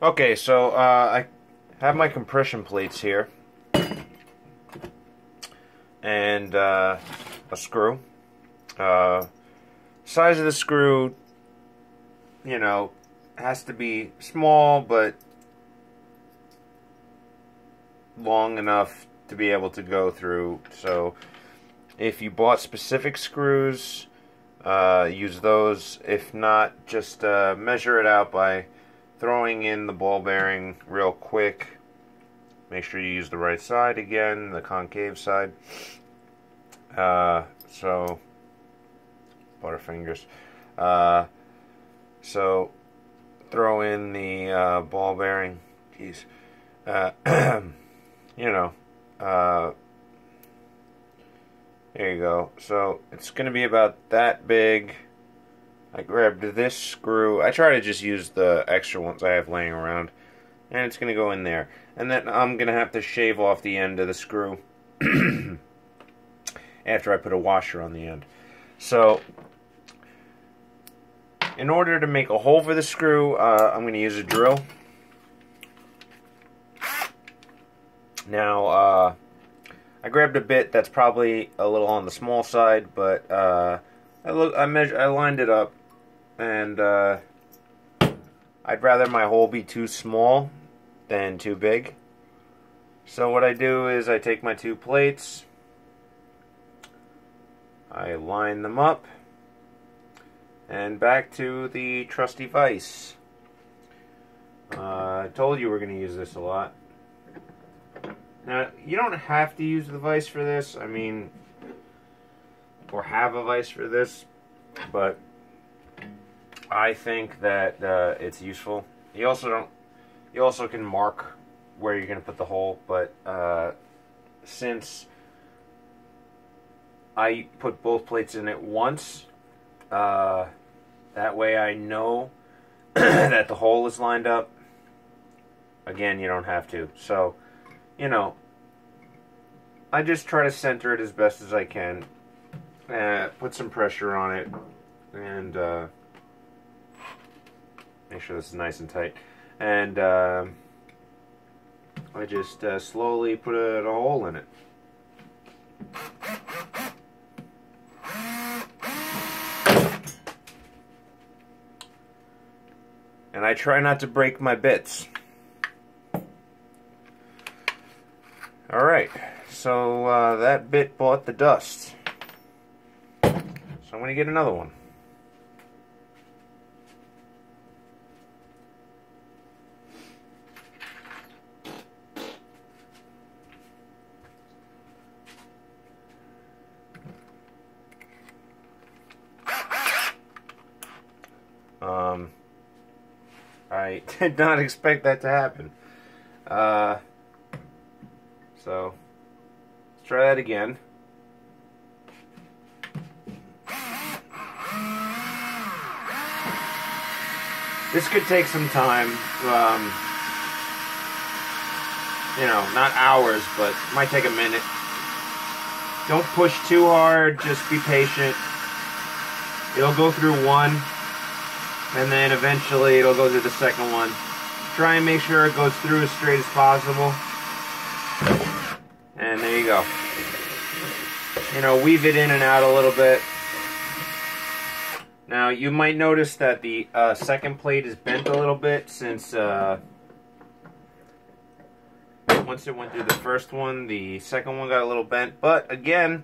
Okay, so I have my compression plates here, and a screw. Size of the screw, you know, has to be small, but long enough to be able to go through. So if you bought specific screws, use those. If not, just measure it out by throwing in the ball bearing real quick. Make sure you use the right side again, the concave side. So butterfingers. So throw in the ball bearing. Jeez. You know. There you go. So it's going to be about that big. I grabbed this screw. I try to just use the extra ones I have laying around. And it's going to go in there. And then I'm going to have to shave off the end of the screw after I put a washer on the end. So, in order to make a hole for the screw, I'm going to use a drill. Now, I grabbed a bit that's probably a little on the small side, but I lined it up, and I'd rather my hole be too small than too big. So what I do is I take my two plates, I line them up, and back to the trusty vise. I told you we're going to use this a lot. Now, you don't have to use the vise for this, I mean, or have a vise for this, but I think that it's useful. You also can mark where you're going to put the hole, but since I put both plates in at once, that way I know that the hole is lined up. Again, you don't have to. So, you know, I just try to center it as best as I can, put some pressure on it, and make sure this is nice and tight. And I just slowly put a hole in it. And I try not to break my bits. Alright, so that bit bought the dust. So I'm going to get another one. I did not expect that to happen. So, let's try that again. This could take some time. You know, not hours, but might take a minute. Don't push too hard, just be patient. It'll go through one, and then eventually it'll go through the second one. Try and make sure it goes through as straight as possible. And there you go. You know, weave it in and out a little bit. Now, you might notice that the second plate is bent a little bit since once it went through the first one, the second one got a little bent. But again,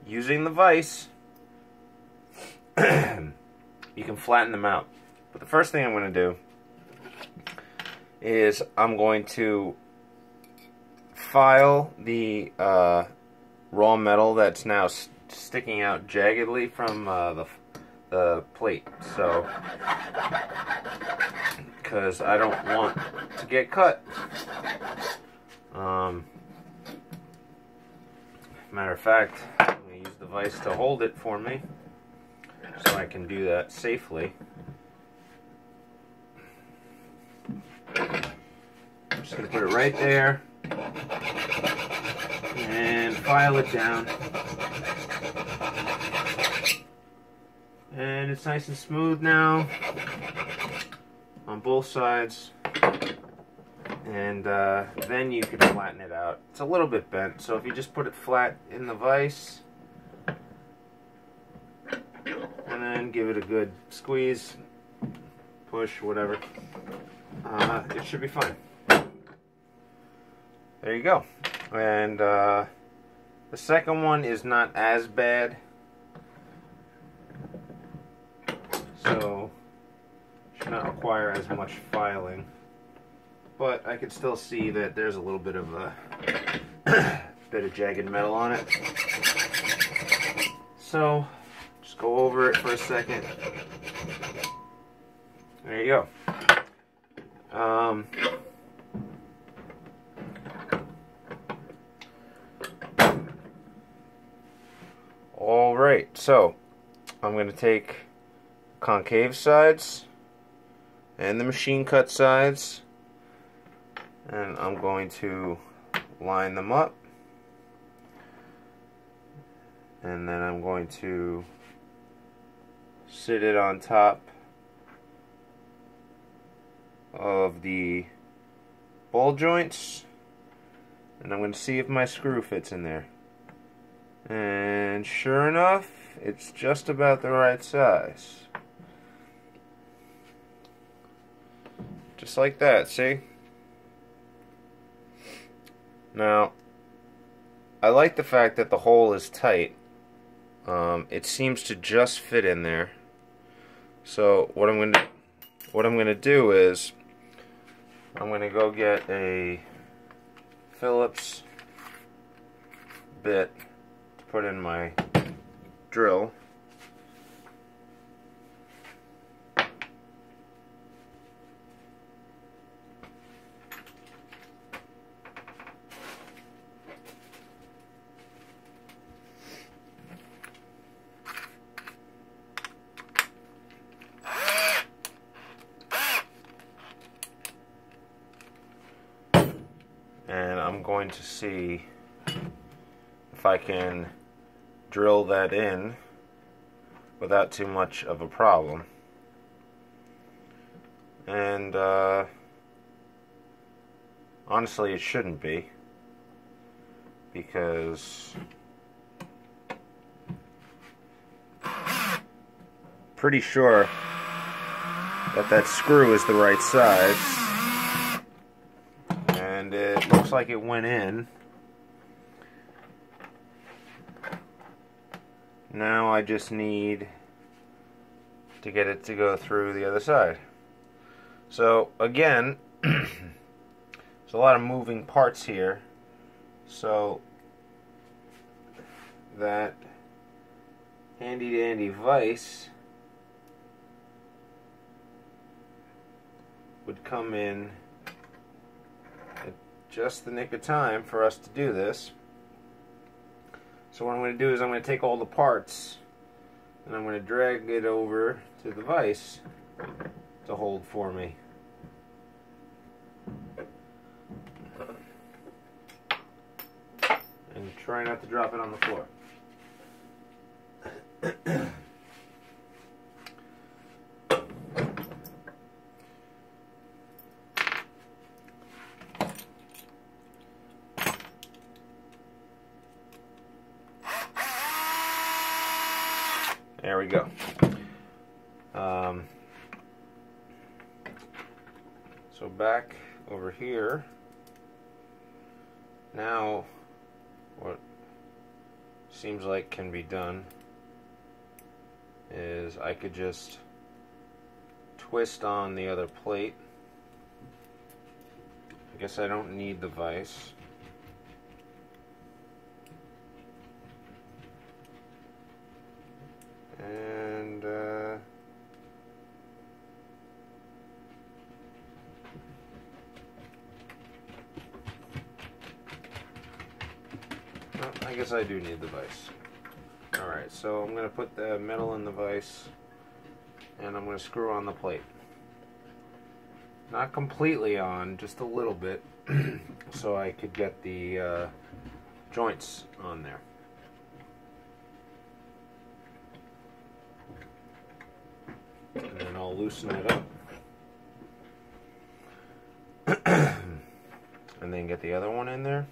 using the vise, you can flatten them out. But the first thing I'm going to do is I'm going to file the raw metal that's now sticking out jaggedly from the plate. So, because I don't want to get cut. Matter of fact, I'm going to use the vise to hold it for me, so I can do that safely. I'm just going to put it right there and file it down. And it's nice and smooth now. on both sides, and then you can flatten it out. It's a little bit bent, so if you just put it flat in the vise and then give it a good squeeze, push, whatever, it should be fine. There you go. And the second one is not as bad, so should not require as much filing, but I can still see that there's a little bit of a bit of jagged metal on it. So just go over it for a second. There you go. Alright, so I'm going to take concave sides and the machine cut sides, and I'm going to line them up, and then I'm going to sit it on top of the ball joints, and I'm going to see if my screw fits in there. And sure enough, it's just about the right size. Just like that, see? Now, I like the fact that the hole is tight. It seems to just fit in there. So what I'm going to do is I'm going to go get a Phillips bit to put in my drill. And I'm going to see if I can drill that in without too much of a problem. And honestly, it shouldn't be, because pretty sure that screw is the right size. And it looks like it went in. Now I just need to get it to go through the other side. So again, there's a lot of moving parts here, so that handy dandy vise would come in at just the nick of time for us to do this. So what I'm going to do is I'm going to take all the parts and I'm going to drag it over to the vise to hold for me. And try not to drop it on the floor. There we go. So back over here, now what seems like can be done is I could just twist on the other plate. I guess I don't need the vise. And well, I guess I do need the vise. Alright, so I'm going to put the metal in the vise and I'm going to screw on the plate. Not completely on, just a little bit, so I could get the joints on there. And then I'll loosen it up. get the other one in there.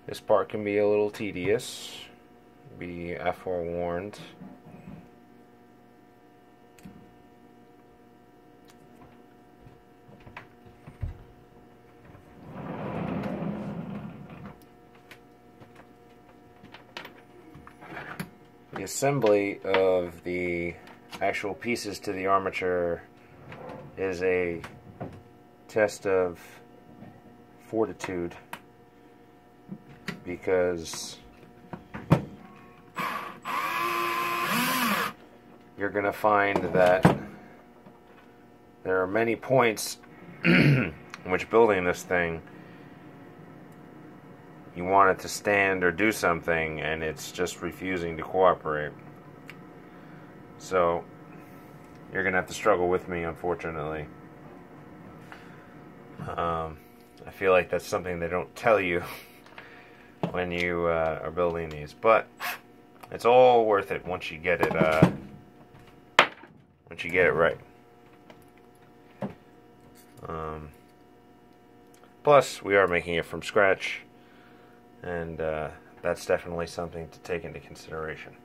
This part can be a little tedious, be forewarned. The assembly of the actual pieces to the armature is a test of fortitude, because you're going to find that there are many points in which building this thing, you want it to stand or do something, and it's just refusing to cooperate. So you're going to have to struggle with me, unfortunately. I feel like that's something they don't tell you when you are building these, but it's all worth it once you get it right. Plus, we are making it from scratch, and that's definitely something to take into consideration.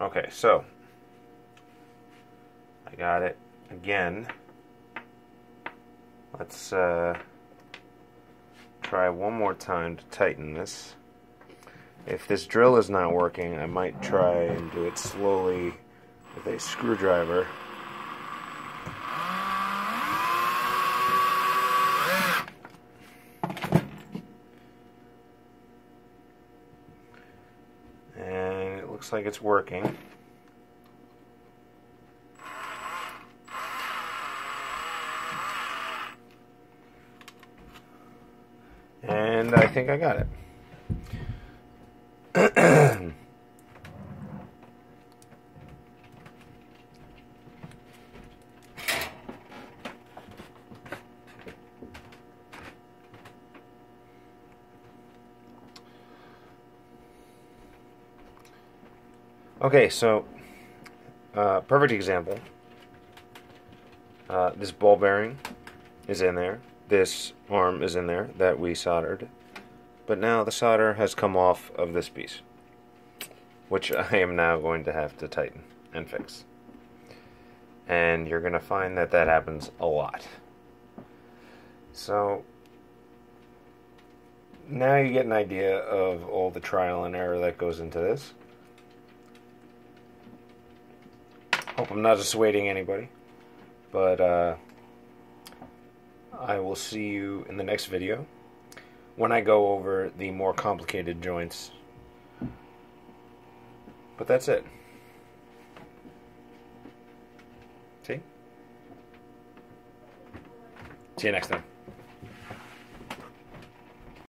Okay, so I got it again. Let's try one more time to tighten this. If this drill is not working, I might try and do it slowly with a screwdriver. And it looks like it's working. And I think I got it. Okay, so perfect example. This ball bearing is in there. This arm is in there that we soldered. But now the solder has come off of this piece, which I am now going to have to tighten and fix. And you're going to find that that happens a lot. So now you get an idea of all the trial and error that goes into this. Hope I'm not dissuading anybody, but I will see you in the next video when I go over the more complicated joints. But that's it. See? See you next time.